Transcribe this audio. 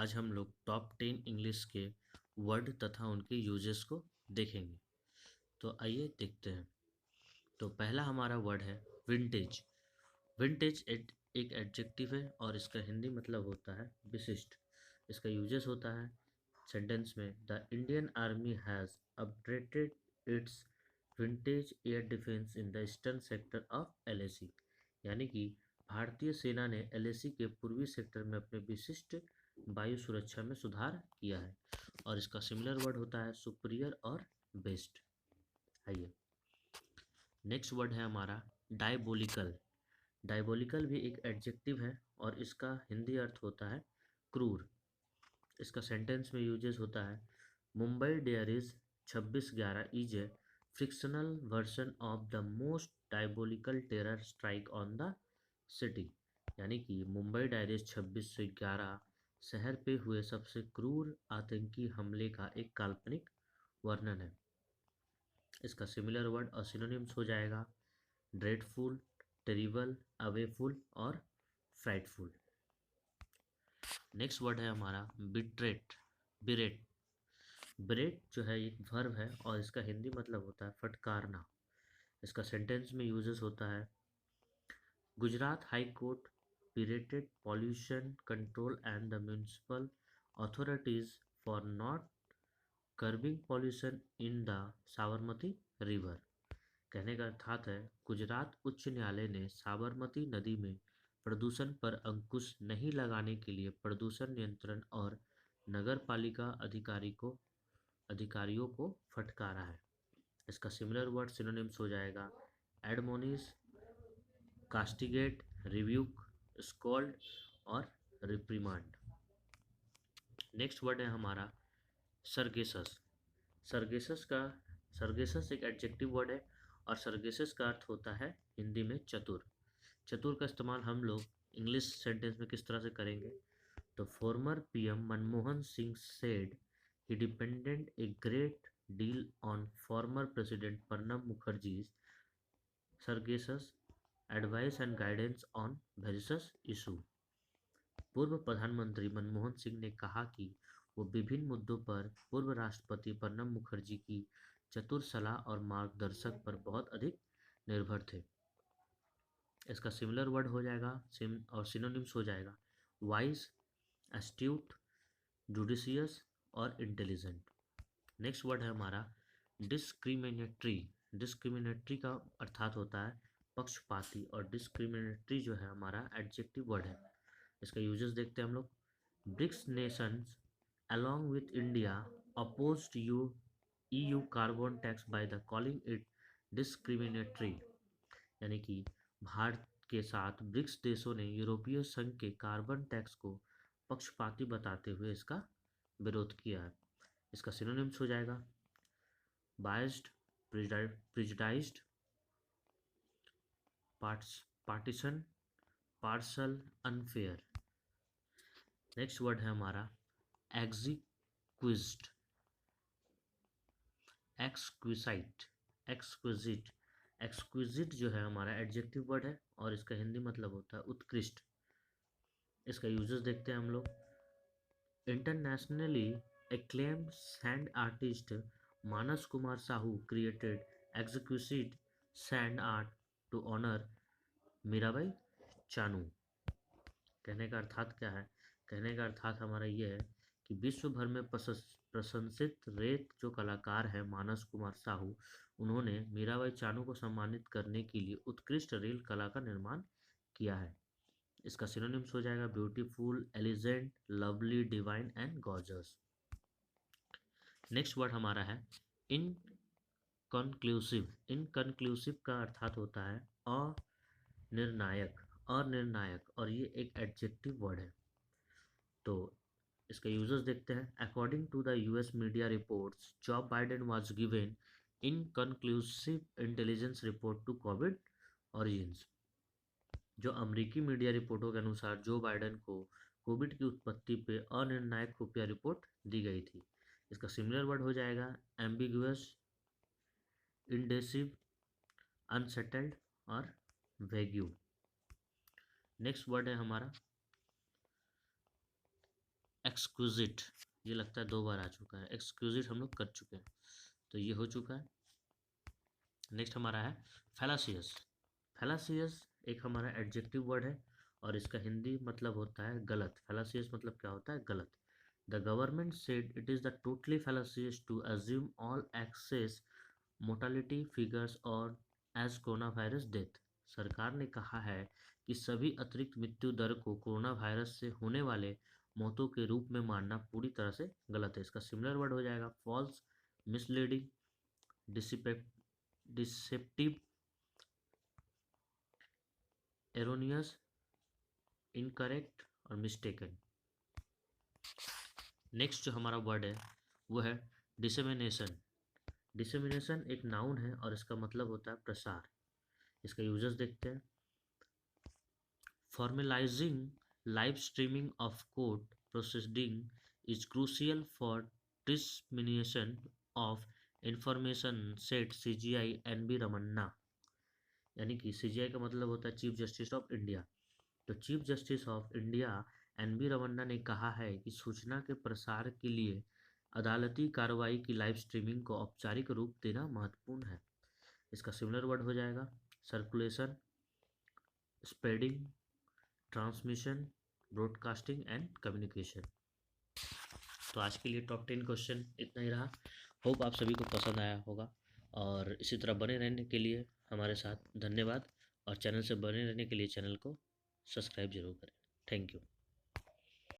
आज हम लोग टॉप 10 इंग्लिश के वर्ड तथा उनके यूजेस को देखेंगे। तो आइए देखते हैं। तो पहला हमारा वर्ड है विंटेज। विंटेज एक एडजेक्टिव है और इसका हिंदी मतलब होता है विशिष्ट। इसका यूजेस होता है सेंटेंस में, the Indian army has upgraded it's vintage air defence in the eastern sector of LAC. यानी कि भारतीय सेना ने एलएसी के पूर्वी सेक्टर में अपने विशिष्ट वायु सुरक्षा में सुधार किया है। और इसका सिमिलर वर्ड होता है सुपीरियर और बेस्ट। आइए नेक्स्ट वर्ड है हमारा डायबोलिकल। डायबोलिकल भी एक एडजेक्टिव है और इसका हिंदी अर्थ होता है क्रूर। इसका सेंटेंस में यूजेस होता है Mumbai dairies 26/11 is a fictional version of the most diabolical terror strike on the city. यानी कि मुंबई डायरीज 26/11 शहर पे हुए सबसे क्रूर आतंकी हमले का एक काल्पनिक वर्णन है। इसका सिमिलर वर्ड और सिनोनिम्स हो जाएगा ड्रेडफुल, टेरिबल, अवेफुल और फ्राइटफुल। नेक्स्ट वर्ड है हमारा बिट्रेट। बिरेट। बिरेट जो है एक वर्ब है और इसका हिंदी मतलब होता है फटकारना। इसका सेंटेंस में यूजेस होता है Gujarat high court berated pollution control and the municipal authorities for not curbing pollution in the Sabarmati river. कहने का अर्थात है गुजरात उच्च न्यायालय ने साबरमती नदी में प्रदूषण पर अंकुश नहीं लगाने के लिए प्रदूषण नियंत्रण और नगर पालिका अधिकारियों को फटकारा है। इसका सिमिलर वर्ड सिनोनिम्स हो जाएगा एडमोनिश, कास्टिगेट, रिव्यूक, स्कॉल्ड और रिप्रीमांड। नेक्स्ट वर्ड है हमारा सर्गेसस। सर्गेसस एक एडजेक्टिव वर्ड है और सर्गेसस का अर्थ होता है हिंदी में चतुर। चतुर का इस्तेमाल हम लोग इंग्लिश सेंटेंस में किस तरह से करेंगे, तो former PM Manmohan Singh said he depended a great deal on former president Pranab Mukherjee's sagacious advice and guidance on various issue. पूर्व प्रधानमंत्री मनमोहन सिंह ने कहा कि वो विभिन्न मुद्दों पर पूर्व राष्ट्रपति प्रणब मुखर्जी की चतुर सलाह और मार्गदर्शक पर बहुत अधिक निर्भर थे। इसका सिमिलर वर्ड हो जाएगा और सिनोनिम्स हो जाएगा वाइज, एस्ट्यूट, जुडिशियस और इंटेलिजेंट। नेक्स्ट वर्ड है हमारा डिस्क्रिमिनेटरी। डिस्क्रिमिनेटरी का अर्थात होता है पक्षपाती और डिस्क्रिमिनेटरी जो है हमारा एडजेक्टिव वर्ड है। इसका यूजेस देखते हैं हम लोग। BRICS nations along with India opposed EU carbon tax by the calling it discriminatory। यानी कि भारत के साथ ब्रिक्स देशों ने यूरोपीय संघ के कार्बन टैक्स को पक्षपाती बताते हुए इसका विरोध किया है। इसका सिनोनिम्स हो जाएगा biased, prejudiced, partition, parcel, unfair. Next word है हमारा एक्जिक्विज्ड, एक्सक्विसाइट, एक्सक्विजिट। एक्सक्विजिट जो है हमारा एडजेक्टिव वर्ड है और इसका हिंदी मतलब होता है उत्कृष्ट। इसका यूजेस देखते हैं हम लोग। Internationally acclaimed sand artist Manas Kumar Sahu created exquisite sand art to honor Mirabai Chanu. कहने का अर्थात क्या है, कहने का अर्थात हमारा ये है कि विश्व भर में प्रशंसित रेत जो कलाकार हैं मानस कुमार साहू, उन्होंने मीराबाई चानू को सम्मानित करने के लिए उत्कृष्ट रेल कला का निर्माण किया है। इसका सिनोनिम्स हो जाएगा beautiful, एलिजेंट, lovely, divine and gorgeous. Next word हमारा है इनकन्क्लूसिव। इनकन्क्लूसिव का अर्थात होता है अनिर्णायक, अनिर्णायक, और ये एक एडजेक्टिव वर्ड है। तो इसका यूजर्स देखते हैं। According to the US media reports Joe Biden was given inconclusive intelligence report to COVID origins. जो अमेरिकी मीडिया रिपोर्टों के अनुसार जो बाइडेन को कोविड की उत्पत्ति पे अनिर्णायक खुफिया रिपोर्ट दी गई थी। इसका सिमिलर वर्ड हो जाएगा एम्बिगुअस, इंडेसिव, अनसेटल्ड और वेग्यू। नेक्स्ट वर्ड है हमारा एक्सक्विजिट, ये लगता है 2 बार आ चुका है, एक्सक्विजिट हम लोग कर चुके हैं, तो ये हो चुका है। नेक्स्ट हमारा है फैलासियस। फैलासियस एक हमारा एडजेक्टिव वर्ड है और इसका हिंदी मतलब होता है गलत। फैलासियस मतलब क्या होता है? गलत। The government said it is the totally fallacious to assume all excess mortality figures और एज कोरोना वायरस डेथ। सरकार ने कहा है कि सभी अतिरिक्त मृत्यु दर को कोरोना वायरस से होने वाले मौतों के रूप में मानना पूरी तरह से गलत है। इसका सिमिलर वर्ड हो जाएगा false, misleading, deceptive, erroneous, incorrect और मिस्टेकन। नेक्स्ट जो हमारा वर्ड है वो है डिसेमिनेशन। डिसेमिनेशन एक नाउन है और इसका मतलब होता है प्रसार। इसका यूजर्स देखते हैं। Formalising live streaming of court proceeding is crucial for dissemination of information, said CJI NV Ramana. यानी कि सीजीआई का मतलब होता है चीफ जस्टिस ऑफ इंडिया। तो chief justice of India NV Ramana ने कहा है कि सूचना के प्रसार के लिए अदालती कार्रवाई की लाइव स्ट्रीमिंग को औपचारिक रूप देना महत्वपूर्ण है। इसका सिमिलर वर्ड हो जाएगा circulation, spreading, transmission, broadcasting and communication. तो आज के लिए टॉप 10 क्वेश्चन इतना ही रहा। होप आप सभी को पसंद आया होगा और इसी तरह बने रहने के लिए हमारे साथ धन्यवाद, और चैनल से बने रहने के लिए चैनल को सब्सक्राइब जरूर करें। Thank you.